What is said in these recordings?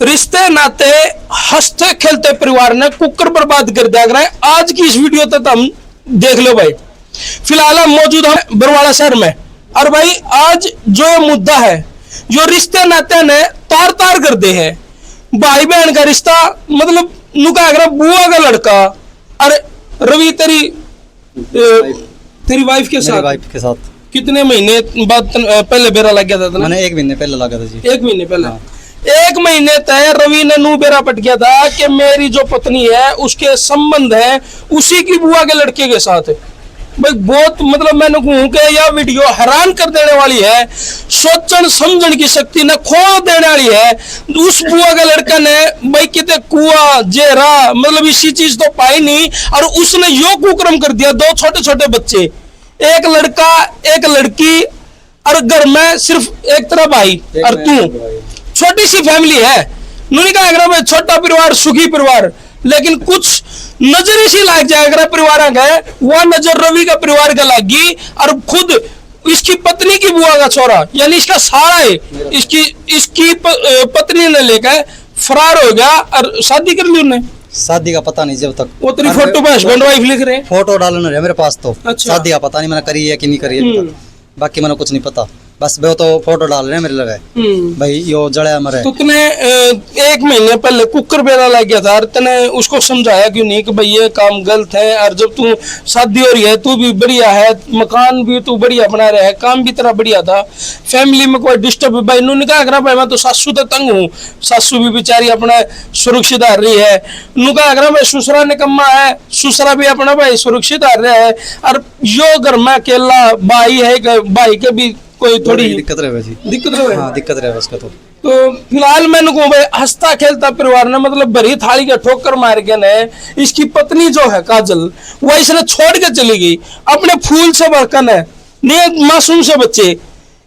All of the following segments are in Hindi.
रिश्ते नाते हंसते खेलते परिवार ने कुकर बर्बाद कर दिया। अगर आज की इस वीडियो तक हम देख लो भाई। फिलहाल हम मौजूद हैं बरवाड़ा शहर में, और भाई आज जो ये मुद्दा है, जो रिश्ते नाते ने तार तार कर दे है, भाई बहन का रिश्ता, मतलब नुका अगर बुआ का लड़का। अरे रवि तेरी वाइफ के साथ कितने महीने बाद पहले बेरा लग गया था? मैंने 1 महीने पहले लगा था जी। 1 महीने पहले? हाँ। 1 महीने तय रवि ने नू बेरा पट गया था कि मेरी जो पत्नी है उसके संबंध है उसी की बुआ के लड़के के साथ। भाई बहुत, मतलब मैंने कहूं कि यह वीडियो हैरान कर देने वाली है, सोचन समझन की शक्ति ने खो देने वाली है। उस बुआ के लड़का ने भाई कितने कुआ जेरा, मतलब इसी चीज तो पाई नहीं, और उसने यो कुकर्म कर दिया। 2 छोटे छोटे बच्चे, एक लड़का एक लड़की, और घर में सिर्फ एक तरह भाई और तू। छोटी सी फैमिली है, उन्होंने कहा अगर भाई छोटा परिवार सुखी परिवार, लेकिन कुछ नजर इसी लाग जाए अगर परिवार गए, वह नजर रवि का परिवार का लागी, और खुद इसकी पत्नी की बुआ का छोरा, यानी इसका सारा है, इसकी पत्नी ने लेकर फरार हो गया। और शादी कर ली उन्होंने? शादी का पता नहीं जब तक। वो तेरी फोटो पे हस्बैंड वाइफ लिख रहे हैं, फोटो डालने रहे मेरे पास तो। अच्छा। शादी का पता नहीं मैंने करी है कि नहीं करी है, बाकी मैंने कुछ नहीं पता, बस वो तो फोटो डाल रहे हैं मेरे लगे भाई यो जड़ा मरे। तो तूने 1 महीने पहले कुकर बेरा लग गया था, और तूने उसको समझाया क्यों नहीं कि भाई ये काम गलत है? और जब तू शादी हो रही है, तू भी बढ़िया है, मकान भी तू बढ़िया बना रहा है, काम भी तेरा बढ़िया था, फैमिली में कोई डिस्टर्ब भाई उन्होंने कहा अगर भाई मैं तो सासू तो तंग हूँ, सासू भी बेचारी अपना सुरक्षित आ रही है, उन्होंने कहा अगर भाई ससुरा निकम्मा है, ससुरा भी अपना भाई सुरक्षित आ रहा है, और यो घर में अकेला भाई है, भाई के भी कोई थोड़ी दिक्कत रहे जी। दिक्कत रहे? हाँ दिक्कत रहे उसका तो फिलहाल मैंने कहूँ भाई हंसता खेलता परिवार ने, मतलब भरी थाली का ठोकर मार के ने इसकी पत्नी जो है काजल, वह इसने छोड़ के चली गई अपने फूल से बरकन है, नहीं मासूम से बच्चे,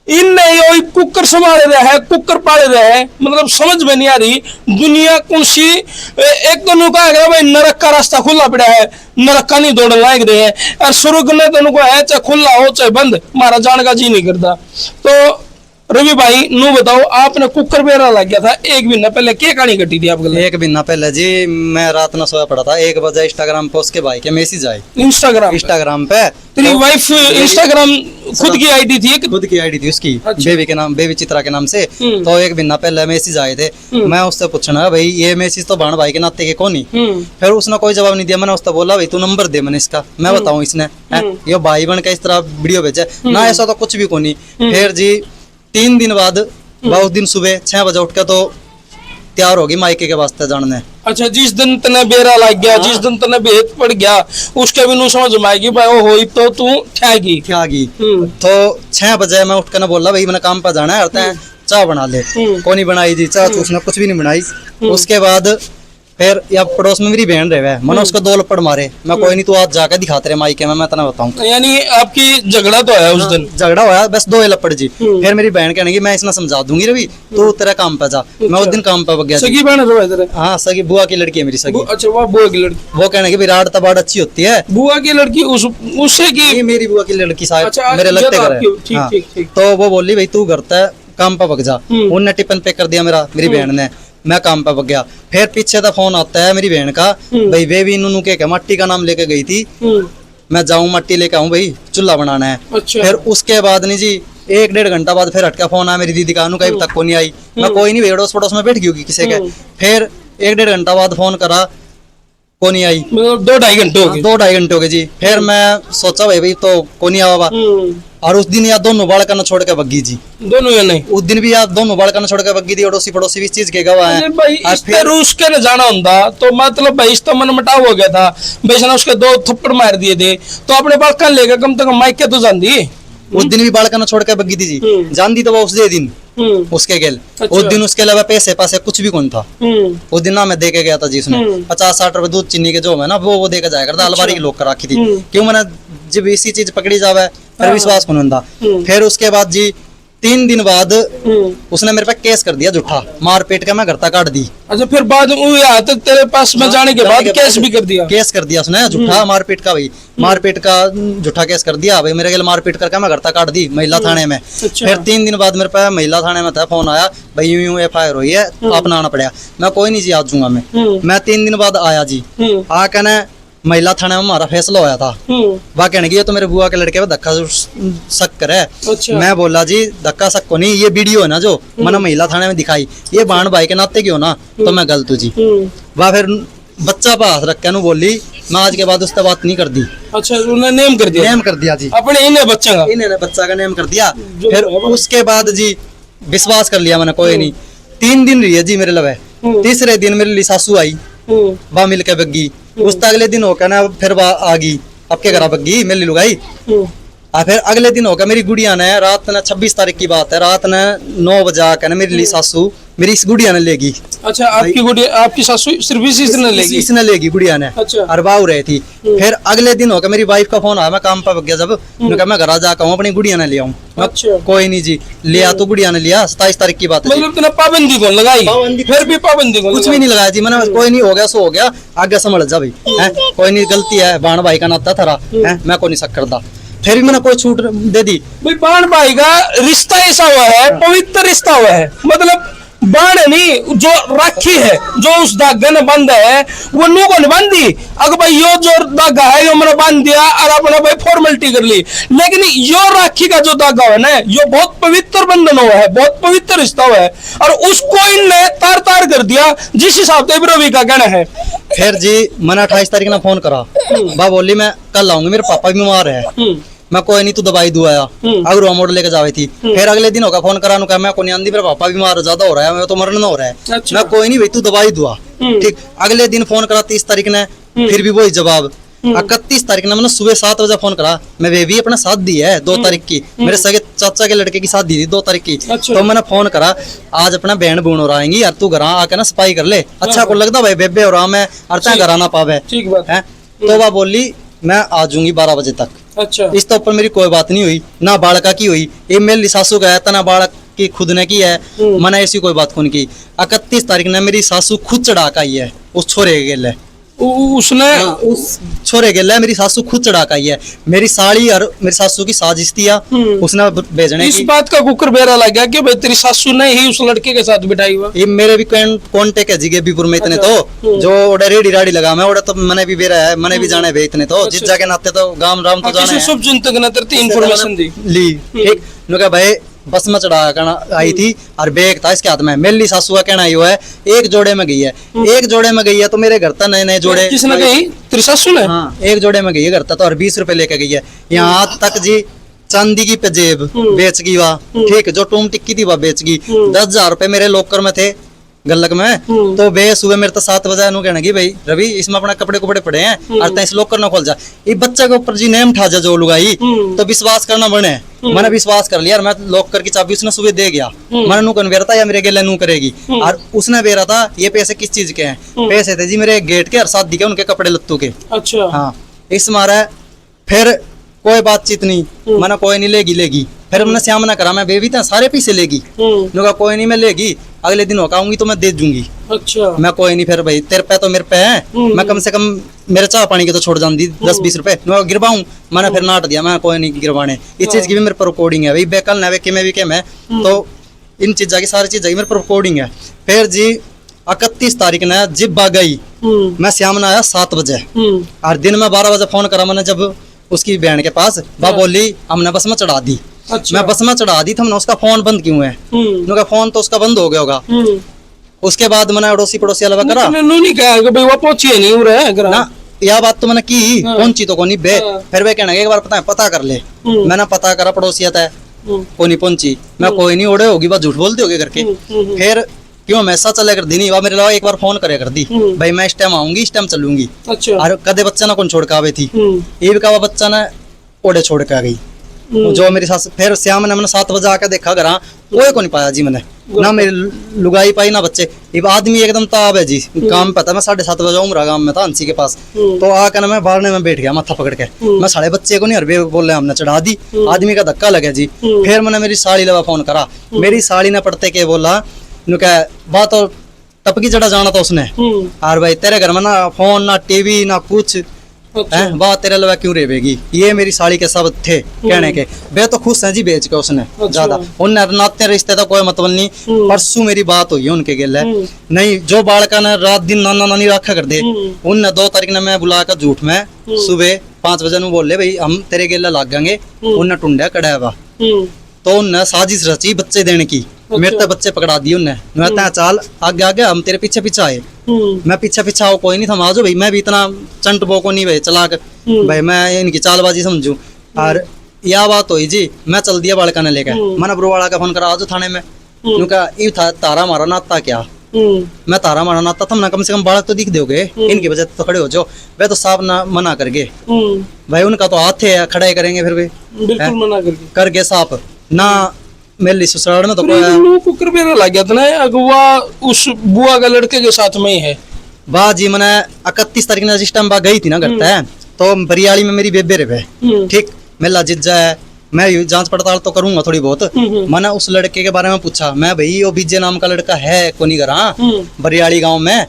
इनने ये कुकर संभाले रहे हैं, कुकर पाले रहे हैं, मतलब समझ में नहीं आ रही दुनिया कौन सी। एक तो नुका है भाई नरक का रास्ता खुला पड़ा है, नरक का नहीं दौड़ लाग रहे हैं, और स्वर्ग ने तो नुको है चाहे खुला हो चाहे बंद, मारा जाने का जी नहीं करता। तो रवि भाई नू बताओ, आपने कुकर बेरा लग गया था 1 महीना पहले, क्या कहानी घटी थी आपके? 1 महीना पहले जी मैं रात में सोया पड़ा था, 1 बजे इंस्टाग्राम पे उसके भाई के मैसेज आए। इंस्टाग्राम पे तेरी वाइफ इंस्टाग्राम खुद की आईडी थी? खुद की आईडी थी उसकी। अच्छा। बेबी के नाम, बेबी चित्रा के नाम से। तो 1 महीना पहले मैसेज आए थे, मैं उससे पूछना भाई ये मैसेज तो भाण भाई के नाते के कौन ही। फिर उसने कोई जवाब नहीं दिया, मैंने उससे बोला भाई तू नंबर दे मैंने इसका, मैं बताऊं इसने ये भाई बहन का इस तरह वीडियो भेजा ना, ऐसा तो कुछ भी कौन ही। फिर जी 3 दिन बाद उस दिन सुबह 6 बजे उठ के तो तैयार होगी मायके के वास्ते जाने। अच्छा, जिस दिन तने बेरा लग गया, जिस दिन तने भेद पड़ गया, उसके भी नु समझ में आएगी भाई ओ होई तो तू ठगी। तो 6 बजे मैं उठ के ना बोला भाई मैंने काम पर जाना है, आते हैं चाय बना ले। कौन नहीं बनाई जी चाय, तो उसने कुछ भी नहीं बनाई। उसके बाद फिर या पड़ोस में मेरी बहन रहे हुए, मैंने उसको 2 लपड़ मारे, मैं कोई नहीं तू आज जाकर दिखाते रहे माइके में, मैं तना बताऊं। यानी आपकी झगड़ा तो है उस दिन? झगड़ा हुआ बस 2 लपड़ जी। फिर मेरी बहन कहने की मैं इसने समझा दूंगी रवि तू तेरा काम पे जा। मैं उस दिन काम पे गया। सगी बहन है? हाँ सगी, बुआ की लड़की है मेरी सगी। अच्छा, वो बुआ की लड़की? वो कहने की विराट तबाड़ अच्छी होती है। बुआ की लड़की उससे की? मेरी बुआ की लड़की शायद। अच्छा, मेरे लगते घर है। हाँ। तो वो बोली भाई तू घर तक काम पे भग जा। उनने टिफिन पैक कर दिया मेरी बहन ने, मैं काम पे भग गया। फिर पीछे का फोन आता है मेरी बहन का, भाई बेबी नूनू के मट्टी का नाम लेके गई थी, मैं जाऊं मट्टी लेके आऊं भाई चूल्हा बनाना है। अच्छा। फिर उसके बाद नहीं जी 1-1.5 घंटा बाद फिर हटका फोन आया मेरी दीदी का, अनु कहीं तक को नहीं आई। मैं कोई नहीं अड़ोस पड़ोस में बैठ गई होगी किसी के। फिर 1-1.5 घंटा बाद फोन करा, को नहीं आई। मतलब 2-2.5 घंटे हो गए? 2-2.5 घंटे हो गए जी। फिर मैं सोचा भाई तो को नहीं आवा। और उस दिन यार दोनों बालका न छोड़ के बग्गी जी। दोनों या नहीं? उस दिन भी यार दोनों बालका न छोड़ के बग्गी थी, अड़ोसी पड़ोसी भी इस चीज के गवाह हैं। भाई इस पे रूस के न जाना होता तो मतलब भाई इस तो मन मटाव हो गया था, बेचना उसके 2 थप्पड़ मार दिए थे तो अपने बालका लेकर कम से कम माइके तो जाती। उस दिन भी बालका न छोड़ के बग्गी थी जी, जानती तो वो उस दिन उसके गेल। अच्छा। उस दिन उसके अलावा पैसे पासे कुछ भी कौन था। उस दिन ना मैं दे के गया था जी, उसने 50-60 रुपए दूध चीनी के जो है ना वो दे के जाया करता। अलमारी की लोग कर रखी थी, क्यों मैंने जब इसी चीज पकड़ी जावे फिर विश्वास कौन होता। फिर उसके बाद जी 3 दिन बाद उसने मेरे पे केस कर दिया झूठा, मारपीट का मैं घर तक काट दी। अच्छा, फिर बाद में यहाँ तक तेरे पास में जाने के बाद केस भी कर दिया? केस कर दिया उसने झूठा मारपीट का भाई, मारपीट का झूठा केस कर दिया भाई मेरे के मारपीट करके मैं घर तक काट दी महिला थाने में। फिर 3 दिन बाद मेरे पे महिला थाने में था फोन आया, भाई यूं FIR हुई है, अपना आना पड़ेगा। मैं कोई नहीं जी आ जाऊंगा मैं 3 दिन बाद आया जी, आ कहने महिला थाने में हमारा फैसला होया था। वह कहने की तो मेरे बुआ के लड़के पे धक्का शक करे। अच्छा। मैं बोला जी धक्का शक को नहीं, ये वीडियो है ना जो मैंने महिला थाने में दिखाई, ये बहन भाई के नाते की हो ना, तो मैं गलत हूँ जी। वह फिर बच्चा पे हाथ रख के बोली मैं आज के बाद उससे बात नहीं कर दी। अच्छा, उन्होंने नेम कर दिया? नेम कर दिया जी, अपने इन्हें बच्चा का, इन्हें बच्चा का नेम कर दिया। फिर उसके बाद जी विश्वास कर लिया मैंने, कोई नहीं। 3 दिन रही है जी मेरे लवे। तीसरे दिन मेरे लिए सासू आई, वह मिल के बग्गी। उस अगले दिन होकर ना फिर वह आ गई, आपके घर बग्गी मेरी लुगाई। फिर अगले दिन होकर मेरी गुड़िया ने रात ने 26 तारीख की बात है, रात ने 9 बजे आकर मेरे लिए सासू मेरी इस गुड़िया ने लेगी। अच्छा, आपकी गुड़िया, आपकी सासू सिर्फ इसने लेगी? इसने लेगी गुड़िया ने। अच्छा। और बाहु रही थी। फिर अगले दिन होकर मेरी वाइफ का फोन आया, मैं काम पर गया जब, मैं कहा मैं घर जाकर अपनी गुड़िया ने ले आऊँ। अच्छा। कोई नहीं जी, लिया तो गुड़िया ने लिया। 27 तारीख की बात है। मतलब तुमने पाबंदी कौन लगाई? फिर भी पाबंदी कौन? कुछ भी नहीं लगाया जी मैंने, कोई नहीं, हो गया सो हो गया, आगे समझ जा भाई, कोई नहीं, गलती है, बाण भाई का नाता था, मैं कोई नहीं शक करता। फिर भी मैंने कोई छूट दे दी भाई। बाण भाई का रिश्ता ऐसा हुआ है, पवित्र रिश्ता हुआ है, मतलब बाण नहीं, जो राखी है, जो उस धागे ने बंद है, वो नू को नहीं बांधी। अगर भाई यो जो धागा है यो मैंने बांध दिया और अपना भाई फॉर्मेलिटी कर ली, लेकिन यो राखी का जो धागा है ना, यो बहुत पवित्र बंधन हुआ है, बहुत पवित्र रिश्ता हुआ है, और उसको इनने तार तार कर दिया जिस हिसाब से रवि का कहना है। फिर जी मैंने 28 तारीख ने फोन करा, बा बोली मैं कल आऊंगी, मेरे पापा भी बीमार है। मैं कोई नहीं, तू दवाई दू आया, अगर वो मोड़ लेके जावे थी। फिर अगले दिन होगा फोन करा, मैं कोई आंधी, मेरे पापा बीमार ज्यादा हो रहा है, मैं तो मरण हो रहा है। अच्छा। मैं कोई नहीं भाई, तू दवाई दुआ। ठीक। अगले दिन फोन करा 30 तारीख ने, फिर भी वही जवाब। 31 तारीख ने मैंने सुबह 7 बजे फोन करा, मैं वे भी अपना साथ दी है 2 तारीख की, मेरे सगे चाचा के लड़के की शादी थी 2 तारीख की। अच्छा। तो मैंने फोन करा, आज अपना बहन बून हो आएंगी यार, तू घर आके ना सफाई कर ले, अच्छा को लगता भाई बेबे हो रहा मैं, और घर आना पावे। ठीक बात है। तो वह बोली मैं आ जाऊंगी 12 बजे तक। अच्छा। इस तो ऊपर मेरी कोई बात नहीं हुई, ना बालका की हुई, ये मेरी सासू का है, ना बालक की खुद ने की है, मैंने ऐसी कोई बात नहीं की। 31 तारीख ने मेरी सासू खुद चढ़ा का आई है उस छोरे के गेले, उसने उस छोरे गेले मेरी सासू खुद चढ़ा का आई है। मेरी साड़ी और मेरी सासू की साजिश थी उसने भेजने इस की। बात का कुकर बेरा लग गया कि भाई तेरी सासू ने ही उस लड़के के साथ बिठाई हुआ। ये मेरे भी कॉन्टेक्ट है जी गेबीपुर में इतने। अच्छा। तो जो ओडे रेडी राडी लगा मैं ओडे तो मैंने भी बेरा है, मैंने भी जाने भे इतने तो। अच्छा। जिस जाके नाते तो गांव राम तो जाने सब जनता के नाते इंफॉर्मेशन दी ली। ठीक नु का भाई बस में चढ़ा आई थी और बैग था इसके हाथ में। मेरी सासू का कहना ये है एक जोड़े में गई है, एक जोड़े में गई है। तो मेरे घर तक नए नए जोड़े। किसने गई? तेरी सासू ने? हाँ, एक जोड़े में गई है घर तक तो, और 20 रुपए लेके गई है। यहाँ तक जी चांदी की पजेब बेच गई वह। ठीक। जो टूम टिक्की थी वह बेच गई। 10,000 रुपए मेरे लॉकर में थे गल्लक में। तो बे सुबह मेरे तो 7 बजे नु कहने की भाई रवि इसमें अपना कपड़े कुपड़े पड़े हैं और इस लॉकर ना खोल जा। ये बच्चे के ऊपर जी नेम ठा जा जो लुगाई तो विश्वास करना बने। मैंने विश्वास कर लिया। मैं लॉकर की चाबी उसने सुबह दे गया। मैंने नू कन्वेयर था या मेरे गेले नू करेगी। और उसने बेरा था ये पैसे किस चीज के हैं? पैसे थे जी मेरे गेट के और शादी के उनके कपड़े लत्तू के। अच्छा। हाँ, इस मारा फिर कोई बातचीत नहीं। मैंने कोई नहीं लेगी। फिर हमने श्याम ना करा, मैं बेबी था सारे पैसे लेगी। कहा कोई नहीं मैं लेगी, अगले दिन होकर आऊंगी तो मैं दे दूंगी। अच्छा। मैं कोई नहीं फिर भाई तेरे पे तो मेरे पे है, मैं कम से कम मेरे चाह पानी के तो छोड़ जाऊंगी 10-20 रुपए गिरवाऊं। मैंने फिर नाट दिया, मैं कोई नहीं गिरवाने। इस चीज की भी मेरे पर रिकॉर्डिंग है भाई, बेकल ना कि मैं भी क्या मैं तो इन चीजा की सारी चीजें मेरे पर रिकॉर्डिंग है। फिर जी 31 तारीख ने जिब्बा गई, मैं श्याम आया 7 बजे और दिन में 12 बजे फोन करा मैंने जब उसकी बहन के पास। वह बोली हमने बस में चढ़ा दी। अच्छा। मैं बस में चढ़ा दी, हमने उसका फोन बंद क्यों है? उनका फोन तो उसका बंद हो गया होगा। उसके बाद मैंने अड़ोसी पड़ोसी अलवा करा। नहीं कहा कि भाई वो पहुंची नहीं हो रहा है ना, यह बात तो मैंने की। पहुंची तो कोनी बे। फिर वे कहना एक बार पता कर ले। मैंने पता करा पड़ोसियत है, कोनी पहुंची। मैं कोई नहीं ओढ़े होगी, बस झूठ बोलते होगे करके। फिर क्यों हमेशा चले कर दी नहीं वह मेरे अलावा एक बार फोन करे कर दी भाई मैं इस टाइम आऊंगी, इस टाइम चलूंगी। अच्छा। और कदे बच्चा ना कौन छोड़ के आवे थी, ये भी कहा बच्चा ना ओढ़े छोड़ के आ गई। जो मेरी सास फिर श्याम ने मैंने 7 बजे आके देखा घर कोई को नहीं पाया जी मैंने ना मेरी लुगाई पाई ना बच्चे। अब आदमी एकदम ताब है जी काम पता मैं 7:30 बजे उमरा गांव में था हंसी के पास तो आकर मैं बारने में बैठ गया माथा पकड़ के मैं साढ़े बच्चे को नहीं हरबे बोले हमने चढ़ा दी आदमी का धक्का लगे जी। फिर मैंने मेरी साड़ी लगा फोन करा मेरी साड़ी ने पड़ते के बोला क्या बात और टपकी चढ़ा जाना था उसने और भाई तेरे घर में ना फोन ना टीवी ना कुछ बात तेरे लगा क्यों रेवेगी ये मेरी साड़ी के सब थे कहने के वे तो खुश है जी बेच के उसने ज्यादा उनने नाते रिश्ते था कोई मतलब नहीं। परसों मेरी बात हुई उनके गिले नहीं जो बालका ने रात दिन नाना नानी रखा कर दे उनने 2 तारीख ने मैं बुला कर झूठ में सुबह 5 बजे में बोले भाई हम तेरे गिले लाग जाएंगे उनने टुंडा कड़ावा तो उनने साजिश रची बच्चे देने की मेरे तो बच्चे पकड़ा दिए उनने मैं चाल आगे आगे हम तेरे पीछे पीछे आए मैं पीछे पीछे आओ कोई नहीं था माजो भाई मैं भी इतना चंट बोको नहीं भाई चला कर भाई मैं इनकी चालबाजी समझू और यह बात हुई जी मैं चल दिया बालका ने लेकर मैंने ब्रोवाड़ा का फोन करा आज थाने में उनका ये था तारा मारा नाता क्या मैं तारा मारा नाता था ना कम से कम बालक तो दिख दोगे इनकी वजह तो खड़े हो जाओ वे तो साहब ना मना कर गए भाई उनका तो हाथ है खड़े करेंगे फिर भी बिल्कुल मना कर गए साहब ना मेरे ससुराल में तो कुकर भी लग गया था ना अगवा उस बुआ का लड़के के साथ में ही है वाह जी मैंने 31 तारीख ने जिस टाइम गई थी ना करता है तो बरियाली में मेरी बेबे रहे ठीक मेला जिज्जा है मैं जांच पड़ताल तो करूंगा थोड़ी बहुत मैंने उस लड़के के बारे में पूछा मैं भाई वो बीजे नाम का लड़का है कोनी घर बरियाली गांव में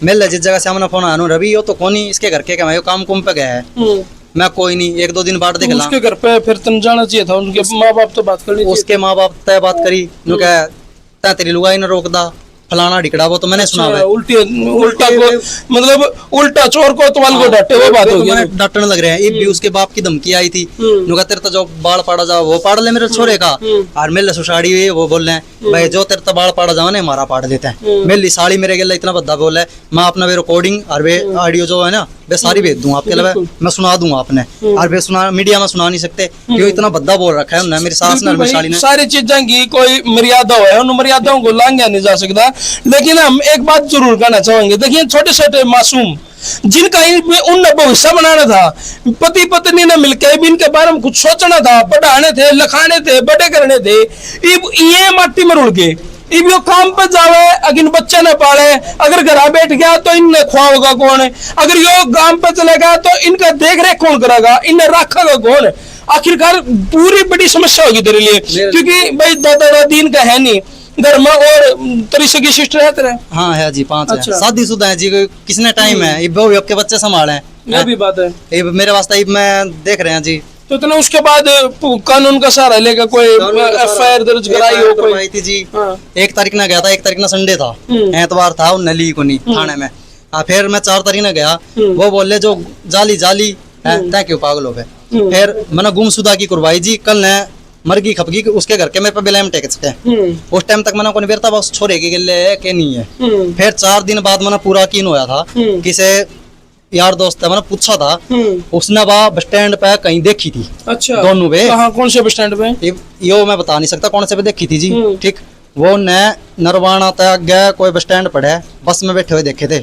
मेला जिज्जा का सामने फोन आनू रवि वो तो कोनी इसके घर के मैं काम कुम पे गया है मैं कोई नहीं 1-2 दिन बाद देख ला उसके घर पे फिर तुम जाना चाहिए था उनके माँ बाप तो बात कर ली उसके माँ बाप तय बात करी नो क्या तेरी लुगाई ने रोक दा फलाना ढिकड़ा वो तो मैंने सुना है उल्टा को मतलब उल्टा चोर को तवाल को डांटे वो बात हो गई डांटने लग रहे हैं। एक भी उसके बाप की धमकी आई थी नुका तेरे तो जो बाल पाड़ा जाओ वो पाड़ ले मेरे छोरे का और मेरे सुसाड़ी हुई वो बोल रहे हैं भाई जो तेरे तो बाल पाड़ा जाओ ना हमारा पाड़ देते हैं मेरी साड़ी मेरे गिला इतना बद्दा बोल है मैं अपना वे रिकॉर्डिंग और वे ऑडियो जो है ना वे सारी भेज दूंगा आपके लिए मैं सुना दूंगा आपने और वे सुना मीडिया में सुना नहीं सकते क्यों इतना बद्दा बोल रखा है मेरी सास ने साड़ी ने सारी चीजें की कोई मर्यादा है उन मर्यादाओं को लांघा नहीं जा सकता। लेकिन हम एक बात जरूर कहना चाहेंगे देखिए छोटे छोटे मासूम जिनका उन भविष्य बनाना था पति पत्नी ने मिलकर भी इनके बारे में कुछ सोचना था पढ़ाने थे लिखाने थे बड़े करने थे ये माटी में रुड़ गए इब यो काम पे जावे अगर बच्चे ने पाले अगर घर बैठ गया तो इनने खुआगा कौन है अगर यो काम पे चलेगा तो इनका देख रेख कौन करेगा इन्हें रखेगा कौन। आखिरकार पूरी बड़ी समस्या होगी तेरे लिए क्योंकि भाई दादा दादी इनका है नहीं घर में और तेरी सगी सिस्टर है तेरे हाँ है जी 5 अच्छा। शादीशुदा है जी किसने टाइम है वो आपके बच्चे संभाले ये भी बात है मेरे वास्ते मैं देख रहे हैं जी तो इतना उसके बाद कानून का सहारा लेकर कोई एफआईआर दर्ज कराई हो कोई थी जी 1 तारीख ने गया था 1 तारीख ने संडे था एतवार था उन ली को नहीं थाने में फिर मैं 4 तारीख ने गया वो बोले जो जाली जाली है तय क्यों पागल हो गए फिर मैंने गुमशुदा की करवाई जी कल ने मरगी खपगी उसके घर के मेरे पे बिलाम टेक सके उस टाइम तक मैंने कोई बेरता बस छोरे के गिले के नहीं है। फिर 4 दिन बाद मैंने पूरा कीन होया था किसे यार दोस्त है मैंने पूछा था उसने वहाँ बस स्टैंड पे कहीं देखी थी। अच्छा दोनों पे कौन से बस स्टैंड पे यो मैं बता नहीं सकता कौन से पे देखी थी जी ठीक वो ने नरवाना तक गया कोई बस स्टैंड पड़े बस में बैठे हुए देखे थे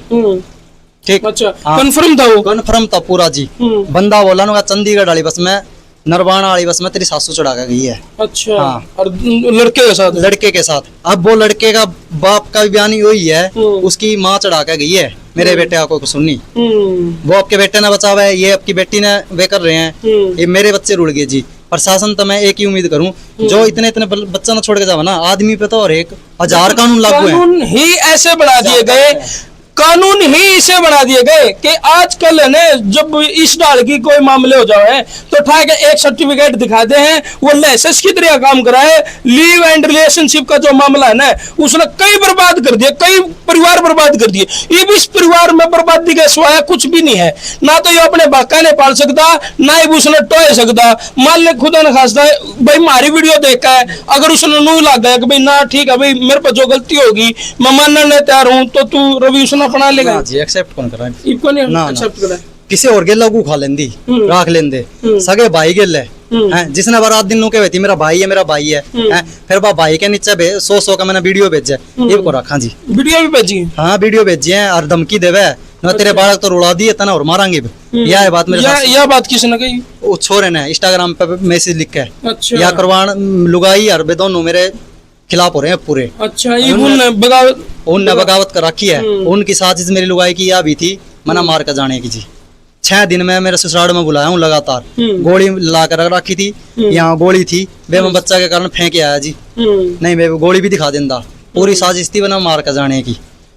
ठीक। अच्छा कंफर्म था वो कंफर्म था पूरा जी बंदा बोला ना चंडीगढ़ वाली बस में नरवाना वाली बस में तेरी सासू चढ़ा के गई है। अच्छा हाँ। और लड़के के साथ अब वो लड़के का बाप का भी बयान वही है उसकी माँ चढ़ा के गई है मेरे बेटे का कोई सुननी वो आपके बेटे ने बचावा है ये आपकी बेटी ने वे कर रहे हैं ये मेरे बच्चे रुड़ गए जी। प्रशासन तो मैं एक ही उम्मीद करूं जो इतने इतने बच्चा ना छोड़ के जावा ना आदमी पे तो और 1000 कानून लागू है कानून ही ऐसे बना दिए गए कानून ही इसे बना दिए गए कि आजकल है ना जब इस डाल की कोई मामले हो जाए तो उठा के एक सर्टिफिकेट दिखाते हैं वो लाइसेंस की तरह काम करा है। लीव एंड रिलेशनशिप का जो मामला है ना उसने कई बर्बाद कर दिया कई परिवार बर्बाद कर दिए। ये भी इस परिवार में बर्बादी का सिवाय कुछ भी नहीं है ना तो ये अपने बाका ने पाल सकता ना ही उसने टोए सकता। मान ले खुदा न खास्ता भाई हमारी वीडियो देखा है अगर उसने नू लग गया कि भाई ना ठीक है भाई मेरे पर जो गलती होगी मैं मानने तैयार हूँ तो तू रवि उसने अपना लेगा जी एक्सेप्ट कौन करा इको नहीं ना एक्सेप्ट करा किसी और गेला को खा लेंदी राख लेंदे सगे भाई गेले हैं जिसने बारात दिन नु के वेती मेरा भाई है हैं फिर बा भाई के नीचे 100 का मैंने वीडियो भेजे ये को रखा जी वीडियो भी भेजी हां वीडियो भेजी है और धमकी देवे ना तेरे बालक तो रुला दिए तना और मारेंगे भी। यह है बात मेरे साथ। यह बात किसने कही? वो छोरे ने इंस्टाग्राम पे मैसेज लिख के अच्छा या करवान लुगाई और बे दोनों मेरे खिलाफ हो रहे हैं पूरे। अच्छा, ये उनने बगावत, उनने बगावत कर रखी है। उनकी साजिश मेरी लुगाई की यह भी थी, मना मार कर जाने की जी। 6 दिन में मेरे ससुराल में बुलाया हूँ लगातार, गोली ला कर रखी थी, यहाँ गोली थी, वे मैं बच्चा के कारण फेंक आया जी। नहीं मैं गोली भी दिखा देंदा। पूरी साजिश थी बना मार कर जाने की,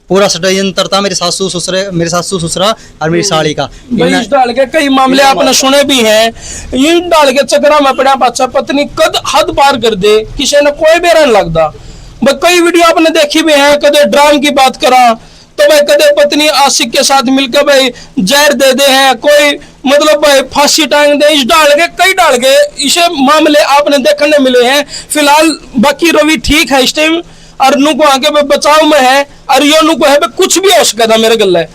पूरा षड्यंत्र था मेरे सासू ससुरा और मेरी साली का। इस डाल के कई मामले आपने सुने भी हैं। ये डाल के चक्रा में पड़ा बच्चा पत्नी कद हद पार कर दे, किसी ने कोई बेरा नहीं लगता। कई वीडियो आपने देखी भी है, कदे ड्राम की बात करा तो भाई कदे पत्नी आशिक के साथ मिलकर भाई जहर दे दे हैं, कोई मतलब भाई फांसी टांग दे। इस डाल के कई डाल के इसे मामले आपने देखने मिले हैं। फिलहाल बाकी रवि ठीक है इस टाइम, और नु को आगे बचाव में है, और यो नु को है कुछ भी हो सकता मेरे गल है।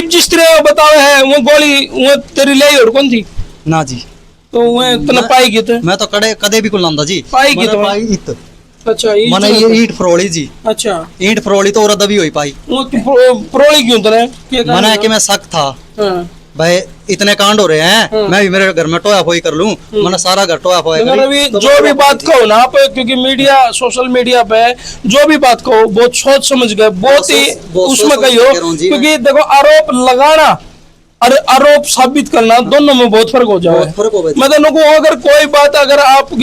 जिस तरह बताओ है वो गोली वो तेरी ले और कौन थी ना जी, तो वो तना पाएगी तो मैं तो कदे भी कुलांदा जी पाएगी तो पाई इत। अच्छा मैंने ये ईंट फरोली जी। अच्छा, ईंट फरोली तो और दबी हुई पाई। वो प्रोली क्यों तने मैंने कि मैं सख्त था भाई, इतने कांड हो रहे हैं, मैं भी मेरे घर में टोया फोई कर लूं। मैंने सारा घर टोया फोया तो जो भी बात कहो ना आप, क्योंकि मीडिया सोशल मीडिया पे जो भी बात कहो बहुत सोच समझ गए, बहुत ही उसमें कही हो। क्योंकि देखो आरोप लगाना और आरोप साबित करना दोनों में बहुत फर्क हो जाए। मतलब अगर कोई बात अगर आप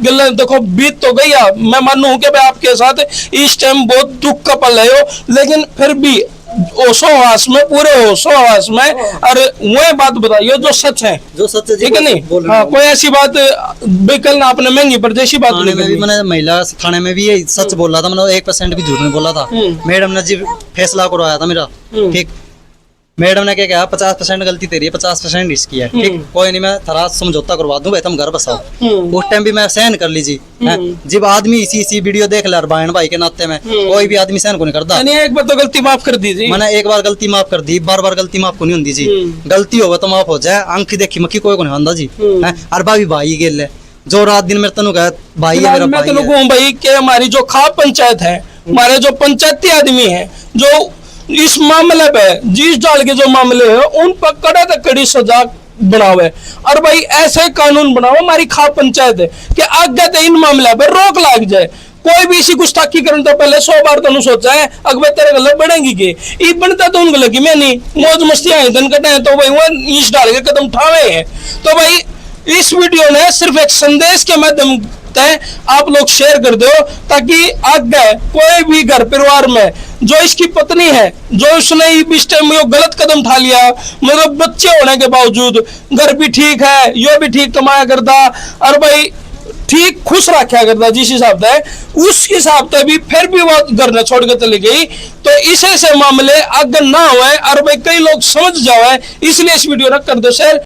गले देखो बीत तो गई, मैं मानू कि भाई आपके साथ इस टाइम बहुत दुख का पल है हो, लेकिन फिर भी होशो हवास में, पूरे होशो हवास में, और वह बात बताइए जो सच है, जो सच है, ठीक है नहीं। हाँ, कोई ऐसी बात बेकल ना आपने महंगी पर जैसी बात थाने में भी मैंने महिला थाने में भी यही सच बोला था, मैंने 1% भी झूठ नहीं बोला था। मैडम ने जी फैसला करवाया था मेरा, ठीक। मैडम ने क्या कहा 50% गलती तेरी है, 50% इसकी है, ठीक। कोई नहीं, मैं थोड़ा समझौता करवा दूं, तुम घर बसाओ। उस टाइम भी मैं सहन कर लीजिए। जब आदमी इसी वीडियो देख ले बहन भाई के नाते में, कोई भी आदमी सहन को नहीं करता। एक बार तो गलती माफ कर दी, मैंने एक बार गलती माफ कर दी, बार गलती माफ को नहीं होती जी। गलती होगा तो माफ हो जाए, आंख देखी मक्खी कोई को नहीं आंदा जी। और भाभी भाई गेल जो रात दिन मेरे तनु कहा भाई है मेरा भाई है। भाई के हमारी जो खाप पंचायत है, हमारे जो पंचायती आदमी है, जो इस मामले पे जिस डाल के जो मामले है उन पर कड़ा तक कड़ी सजा बनावे, और भाई ऐसे कानून बनाओ हमारी खाप पंचायत है कि आगे इन मामले पर रोक लाग जाए। कोई भी इसी गुस्ताखी करने तो पहले 100 बार तो सोचा है अकबर तेरे गलत बढ़ेंगी के ये बनता तो उनको लगी मैं नहीं मौज मस्तियां धन कटे, तो भाई वो इस डाल के कदम उठावे हैं। तो भाई इस वीडियो ने सिर्फ एक संदेश के माध्यम आप लोग शेयर कर दो, ताकि आगे कोई भी घर परिवार में जो इसकी पत्नी है, जो उसने इस टाइम गलत कदम उठा लिया, मतलब बच्चे होने के बावजूद घर भी ठीक है, यो भी ठीक कमाया करता, और भाई ठीक खुश रखा करता जिस हिसाब से, उस हिसाब से भी फिर भी वो घर न छोड़ के चली गई। तो इसे से मामले आगे ना हुए और भाई कई लोग समझ जाए, इसलिए इस वीडियो ना कर दो शेयर।